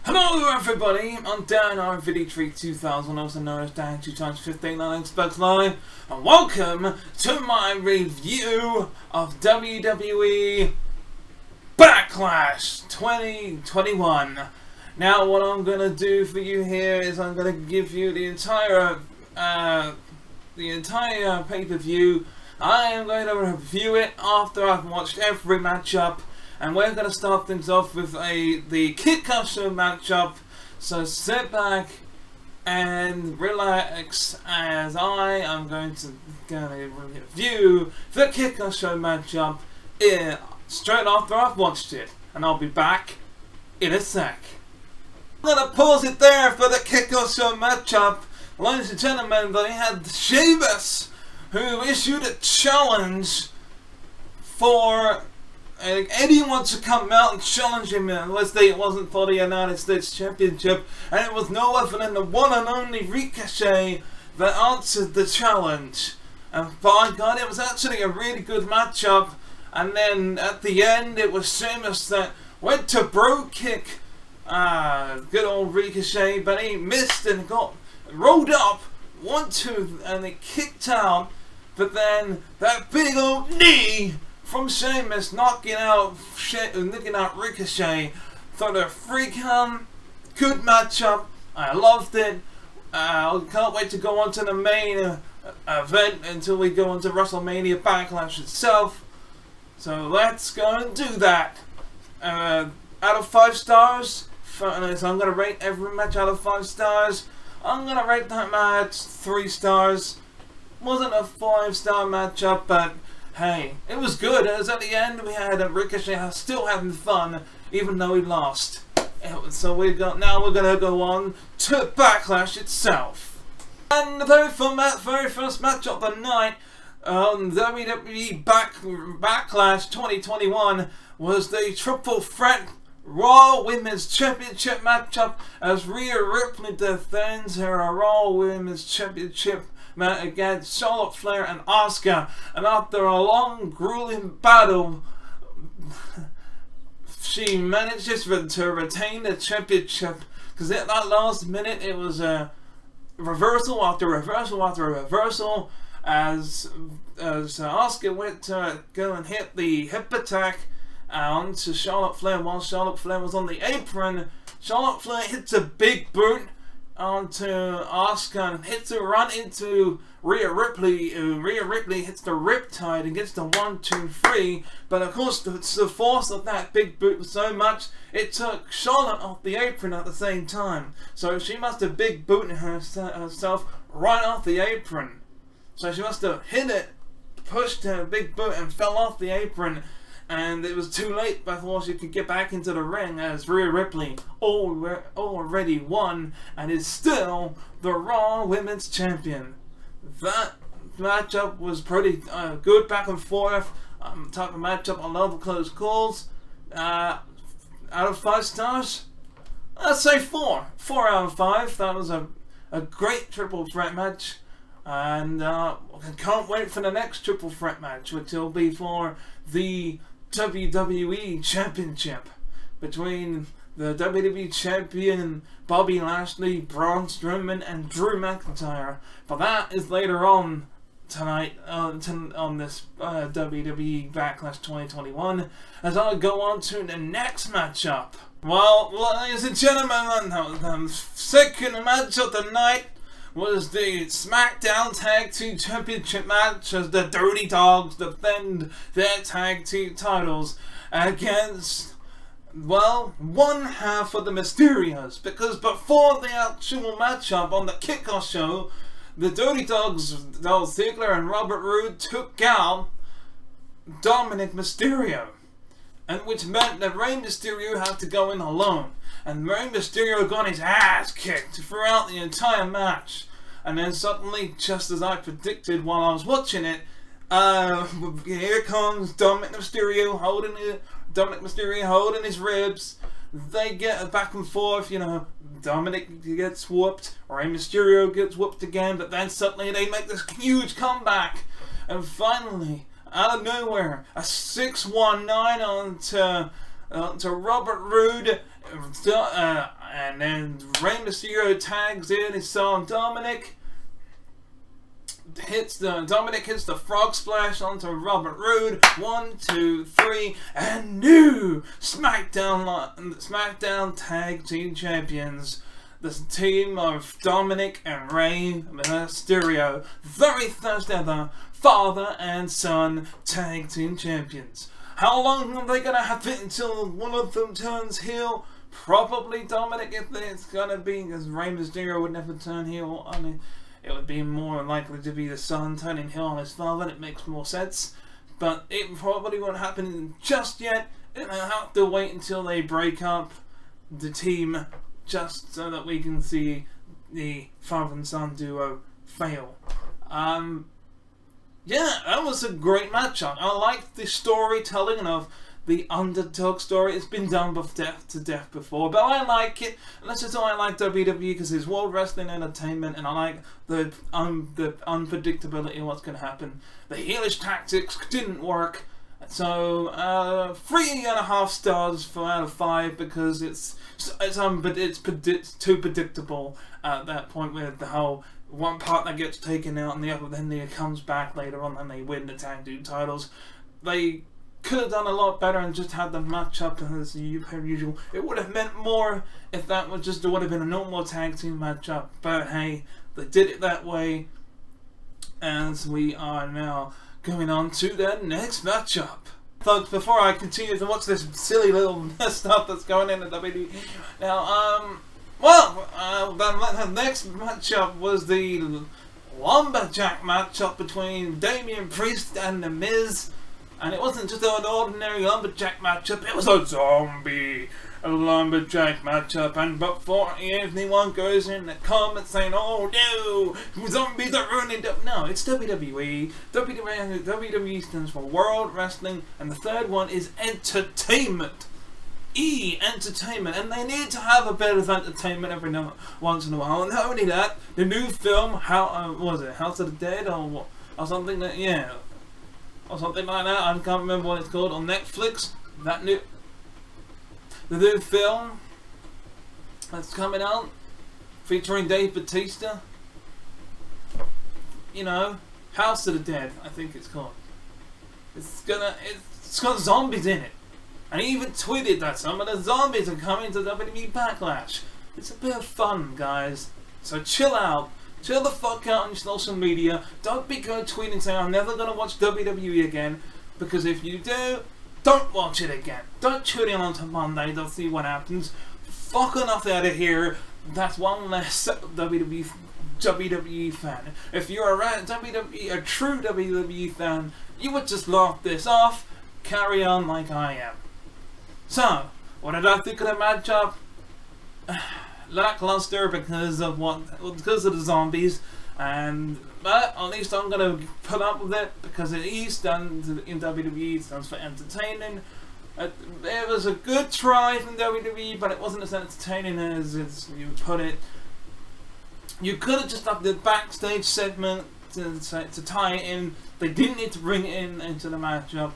Hello everybody, I'm Danrvdtree2000, also known as Dan2x15 on Xbox Live, and welcome to my review of WWE Backlash 2021. Now what I'm going to do for you here is I'm going to give you the entire pay-per-view. I am going to review it after I've watched every matchup. And we're going to start things off with the Kickoff Show matchup. So sit back and relax as I am going to review the Kickoff Show matchup straight after I've watched it. And I'll be back in a sec. I'm going to pause it there for the Kickoff Show matchup. Ladies and gentlemen, they had Sheamus, who issued a challenge for anyone to come out and challenge him unless it wasn't for the United States Championship, and it was no other than the one and only Ricochet that answered the challenge. And by God, it was actually a really good matchup. And then at the end, it was Sheamus that went to bro kick good old Ricochet, but he missed and got rolled up 1-2, and they kicked out. But then that big old knee from Sheamus knocking out Ricochet for the freaking good matchup. I loved it. I can't wait to go on to the main event until we go on to WrestleMania Backlash itself. So let's go and do that. Out of 5 stars, so I'm going to rate every match out of 5 stars. I'm going to rate that match 3 stars. Wasn't a 5-star matchup, but hey, it was good. As at the end, we had Ricochet still having fun, even though he lost. So now we're gonna go on to Backlash itself. And the very first match of the night on WWE Backlash 2021 was the Triple Threat Raw Women's Championship matchup as Rhea Ripley defends her Raw Women's Championship against Charlotte Flair and Asuka, and after a long, grueling battle, she manages to retain the championship. Because at that last minute, it was a reversal after reversal after reversal, as Asuka went to go and hit the hip attack onto Charlotte Flair while Charlotte Flair was on the apron. Charlotte Flair hits a big boot onto Asuka and hits a run into Rhea Ripley. Rhea Ripley hits the riptide and gets the 1-2-3, but of course the force of that big boot was so much it took Charlotte off the apron at the same time. So she must have big booted herself right off the apron. So she must have hit it, pushed her big boot and fell off the apron. And it was too late before she could get back into the ring, as Rhea Ripley already won and is still the Raw Women's Champion. That matchup was pretty good, back and forth type of matchup. I love the close calls. Out of 5 stars, I'd say 4. 4 out of 5. That was a great triple threat match. And I can't wait for the next triple threat match, which will be for the WWE Championship between the WWE Champion Bobby Lashley, Braun Strowman and Drew McIntyre. But that is later on tonight on this WWE Backlash 2021, as I'll go on to the next matchup. Well, ladies and gentlemen, the second match of the night was the SmackDown Tag Team Championship match, as the Dirty Dogs defend their tag team titles against, well, one half of the Mysterios. Because before the actual matchup on the Kickoff Show, the Dirty Dogs, Dolph Ziggler and Robert Roode, took out Dominic Mysterio, and which meant that Rey Mysterio had to go in alone. And Rey Mysterio got his ass kicked throughout the entire match. And then suddenly, just as I predicted while I was watching it, here comes Dominic Mysterio holding his ribs. They get back and forth, you know. Dominic gets whooped, Rey Mysterio gets whooped again, but then suddenly they make this huge comeback. And finally, out of nowhere, a 619 onto Robert Roode, Mysterio tags in his son Dominic. Dominic hits the frog splash onto Robert Roode. 1, 2, 3, and new SmackDown Tag Team Champions. The team of Dominic and Rey Mysterio, very first ever father and son tag team champions. How long are they gonna have it until one of them turns heel? Probably Dominic, if it's gonna be, because Rey Mysterio would never turn heel. I mean, it would be more likely to be the son turning heel on his father, and it makes more sense. But it probably won't happen just yet. It'll have to wait until they break up the team, just so that we can see the father and son duo fail. Yeah, that was a great matchup. I liked the storytelling of the underdog story. It's been done to death before, but I like it. And that's just why I like WWE, because it's World Wrestling Entertainment, and I like the unpredictability of what's going to happen. The heelish tactics didn't work, so 3.5 stars out of 5, because it's too predictable at that point, with the whole one partner gets taken out and the other then comes back later on and they win the tag team titles. They could have done a lot better and just had the match up as per usual. It would have meant more if that was just, it would have been a normal tag team matchup, but hey, they did it that way, as we are now going on to the next matchup. Folks, before I continue to watch this silly little stuff that's going in the WWE now, the next matchup was the lumberjack matchup between Damian Priest and The Miz, and it wasn't just an ordinary lumberjack matchup, it was a zombie lumberjack matchup. And before anyone goes in the comments saying, "Oh no, zombies are ruining," no, it's WWE. WWE stands for World Wrestling, and the third one is Entertainment. Entertainment, and they need to have a bit of entertainment every once in a while. And not only that, the new film, what was it, House of the Dead, or something or something like that. I can't remember what it's called, on Netflix. The new film that's coming out, featuring Dave Bautista. You know, House of the Dead, I think it's called. It's got zombies in it. And he even tweeted that some of the zombies are coming to WWE Backlash. It's a bit of fun, guys. So chill out. Chill the fuck out on your social media. Don't be going tweeting saying, "I'm never going to watch WWE again." Because if you do, don't watch it again. Don't tune in on Monday. Don't see what happens. Fuck enough out of here. That's one less WWE fan. If you're a true WWE fan, you would just laugh this off. Carry on like I am. So, what did I think of the matchup? Lackluster because of the zombies, but at least I'm gonna put up with it because it is done in WWE. It stands for entertaining. It was a good try from WWE, but it wasn't as entertaining as you put it. You could have just done the backstage segment to tie it in. They didn't need to bring it into the matchup.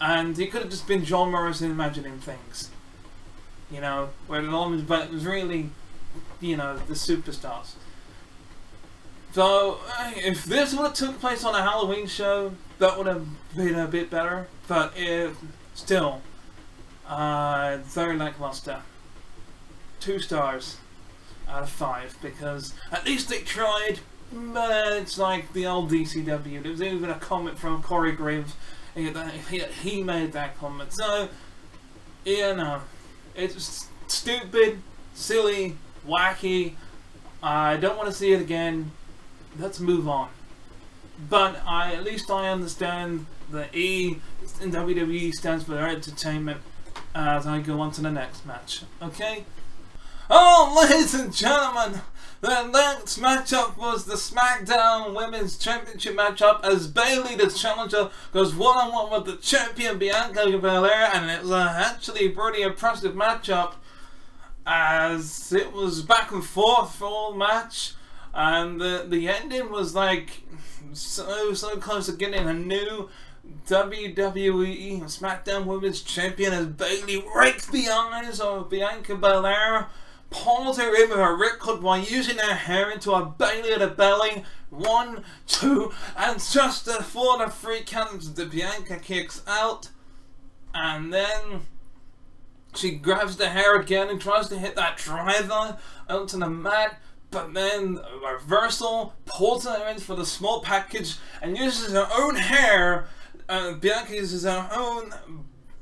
And it could have just been John Morrison imagining things, you know, but it was really, you know, the superstars. So, if this would have took place on a Halloween show, that would have been a bit better, but still, very lackluster. 2 stars out of 5, because at least they tried, but it's like the old DCW. There was even a comment from Corey Graves. He made that comment. So, you know, it's stupid, silly, wacky. I don't want to see it again. Let's move on. But at least I understand the E in WWE stands for entertainment as I go on to the next match. Okay? Oh, ladies and gentlemen, the next matchup was the SmackDown Women's Championship matchup as Bayley, the challenger, goes one-on-one with the champion Bianca Belair, and it was actually a pretty impressive matchup as it was back and forth for all match, and the ending was like so close to getting a new WWE SmackDown Women's Champion as Bayley rakes the eyes of Bianca Belair. pulls her in with her ripcord while using her hair into a Bayley to belly. 1, 2, and just before the 3 counts, the Bianca kicks out, and then she grabs the hair again and tries to hit that driver onto the mat, but then a reversal pulls her in for the small package and uses her own hair. Bianca uses her own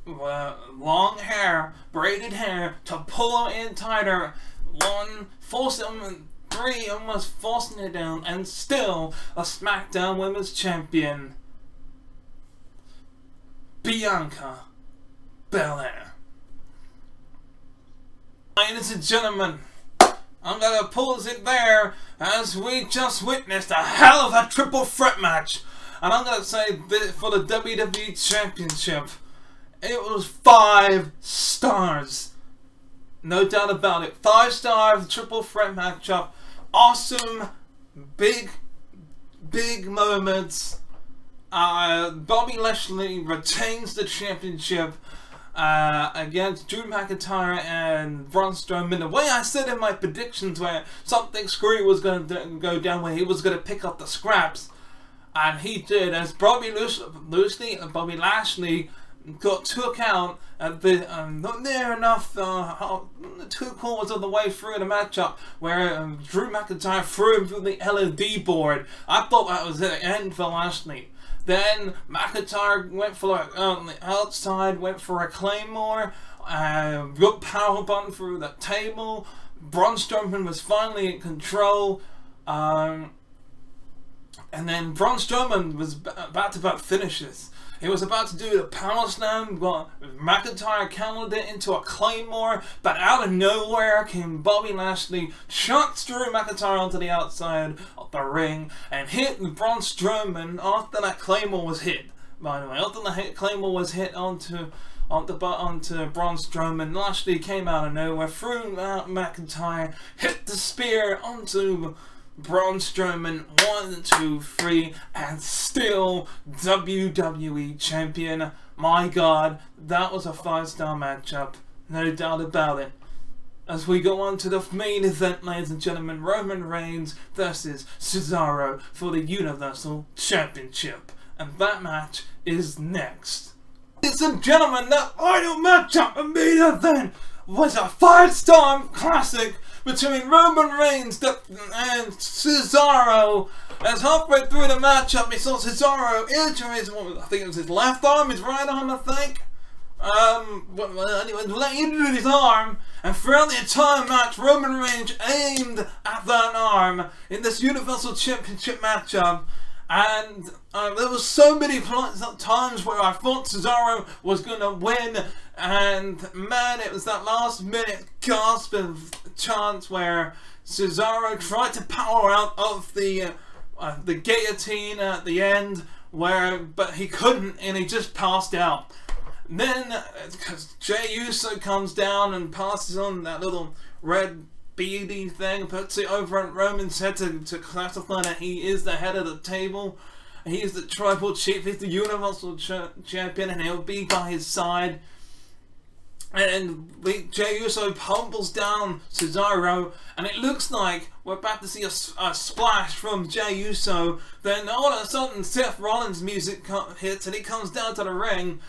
long hair, braided hair, to pull her in tighter. 1, force him, 3, almost forcing her down, and still a SmackDown Women's Champion, Bianca Belair. Ladies and gentlemen, I'm gonna pause it there as we just witnessed a hell of a triple threat match. And I'm gonna say for the WWE Championship, it was 5 stars. No doubt about it. 5 stars, triple threat matchup. Awesome, big moments. Bobby Lashley retains the championship against Drew McIntyre and Braun Strowman. The way I said in my predictions, where something screwy was going to go down, where he was going to pick up the scraps, and he did, as Bobby Lashley took out not near enough 2 quarters of the way through the matchup, where Drew McIntyre threw him through the LED board. I thought that was the end for Lashley. Then McIntyre went for on the outside, went for a Claymore, good power button through the table. Braun Strowman was finally in control, and then Braun Strowman was about to finish this. He was about to do the power slam, but McIntyre countered it into a Claymore, but out of nowhere came Bobby Lashley, chucks Drew McIntyre onto the outside of the ring, and hit Braun Strowman after that Claymore was hit. By the way, after the Claymore was hit onto Braun Strowman, Lashley came out of nowhere, threw out McIntyre, hit the spear onto Braun Strowman, 1, 2, 3, and still WWE Champion. My God, that was a 5-star matchup, no doubt about it. As we go on to the main event, ladies and gentlemen, Roman Reigns versus Cesaro for the Universal Championship. And that match is next. Ladies and gentlemen, that final matchup, the main event, was a 5-star classic between Roman Reigns and Cesaro. As halfway through the matchup, we saw Cesaro injure his, I think it was his left arm, his right arm, I think. Anyway, he injured his arm, and throughout the entire match, Roman Reigns aimed at that arm in this Universal Championship matchup. And there was so many times where I thought Cesaro was going to win, and man, it was that last minute gasp of chance where Cesaro tried to power out of the guillotine at the end, but he couldn't, and he just passed out. And then Jey Uso comes down and passes on that little red beady thing, puts it over on Roman's head to classify that he is the head of the table. He's the tribal chief, he's the Universal Champion, and he'll be by his side. And Jey Uso humbles down Cesaro, and it looks like we're about to see a splash from Jey Uso. Then all of a sudden Seth Rollins' music hits, and he comes down to the ring.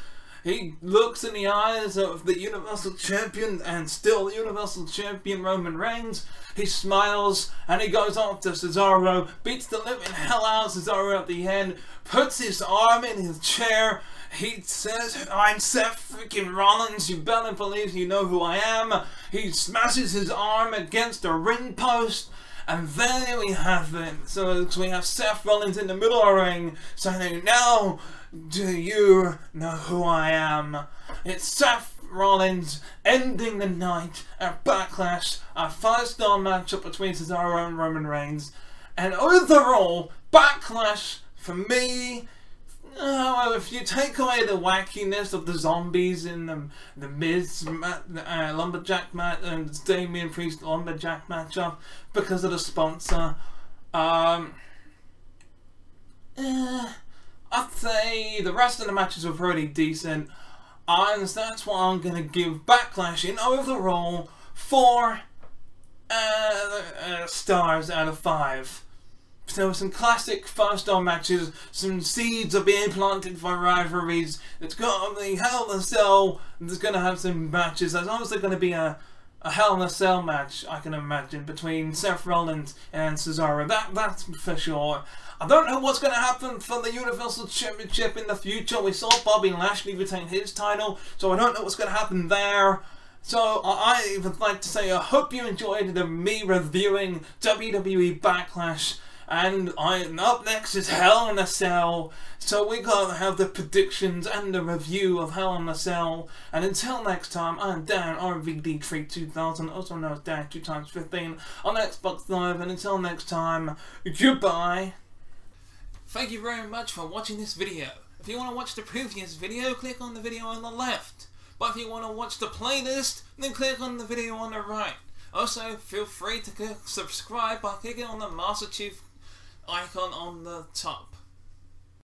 He looks in the eyes of the Universal Champion and still Universal Champion Roman Reigns. He smiles and he goes on to Cesaro, beats the living hell out of Cesaro at the end, puts his arm in his chair. He says, "I'm Seth freaking Rollins, you better believe you know who I am." He smashes his arm against a ring post. And then we have it. So we have Seth Rollins in the middle of the ring saying, "Now, do you know who I am?" It's Seth Rollins ending the night at Backlash, a 5-star matchup between Cesaro and Roman Reigns. And overall, Backlash, for me, if you take away the wackiness of the zombies in the Miz lumberjack match and Damian Priest lumberjack matchup because of the sponsor, I'd say the rest of the matches were pretty decent, and that's why I'm going to give Backlash in overall 4 stars out of 5. So some classic 5-star matches, some seeds are being planted for rivalries. It's got the Hell in a Cell, there's going to have some matches. There's obviously going to be a Hell in a Cell match, I can imagine, between Seth Rollins and Cesaro. That's for sure. I don't know what's going to happen for the Universal Championship in the future. We saw Bobby Lashley retain his title, so I don't know what's going to happen there. So I would like to say I hope you enjoyed me reviewing WWE Backlash. And up next is Hell in a Cell. So we gotta have the predictions and the review of Hell in a Cell. And until next time, I'm Danrvdtree2000, also known as Dan 2x15 on Xbox Live. And until next time, goodbye. Thank you very much for watching this video. If you want to watch the previous video, click on the video on the left. But if you want to watch the playlist, then click on the video on the right. Also, feel free to click subscribe by clicking on the Master Chief icon on the top.